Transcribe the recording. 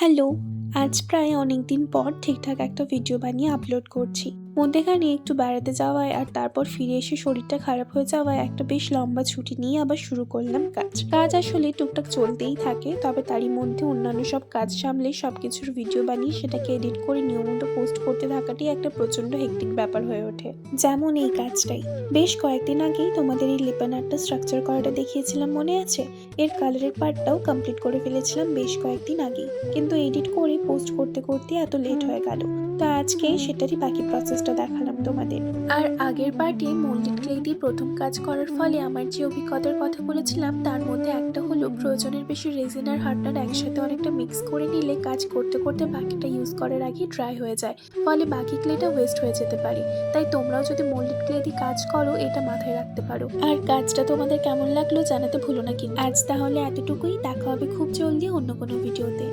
Hello, আজ প্রায় অনেকদিন পর ঠিকঠাক একটা ভিডিও বানিয়ে আপলোড করছি। মধ্যেখানে একটু বেড়াতে যাওয়ায় আর তারপর ফিরে এসে শরীরটা খারাপ হয়ে যাওয়ায় একটা বেশ লম্বা ছুটি নিয়ে আবার শুরু করলাম কাজ আসলে টুকটাক চলতেই থাকে, তবে তারই মধ্যে অন্যান্য সব কাজ সামলে সবকিছুর ভিডিও বানিয়ে সেটাকে এডিট করে নিয়মিত পোস্ট করতে থাকাটাই একটা প্রচন্ড হেক্টিক ব্যাপার হয়ে ওঠে। যেমন এই কাজটাই বেশ কয়েকদিন আগেই তোমাদের এই লিপন আর্টটা স্ট্রাকচার করাটা দেখিয়েছিলাম, মনে আছে? এর কালারের পার্টটাও কমপ্লিট করে ফেলেছিলাম বেশ কয়েকদিন আগেই, কিন্তু এডিট করে পোস্ট করতে করতে এত লেট হয়ে গেল। তো আজকে সেটারই বাকি প্রসেসটা দেখালাম তোমাদের। আর আগের পার্টে মোল্ডেড ক্লে দিয়ে প্রথম কাজ করার ফলে আমার যে অভিজ্ঞতার কথা বলেছিলাম তার মধ্যে একটা হলো প্রয়োজনের বেশি রেজিন আর হার্ডনার একসাথে অনেকটা মিক্স করে নিলে কাজ করতে করতে বাকিটা ইউজ করার আগে ড্রাই হয়ে যায়, ফলে বাকি ক্লেটা ওয়েস্ট হয়ে যেতে পারে। তাই তোমরাও যদি মোল্ডেড ক্লে দিয়ে কাজ করো এটা মাথায় রাখতে পারো। আর কাজটা তোমাদের কেমন লাগলো জানাতে ভুলো না কিন্তু। আজ তাহলে এতটুকুই, দেখা হবে খুব জলদি অন্য কোনো ভিডিওতে।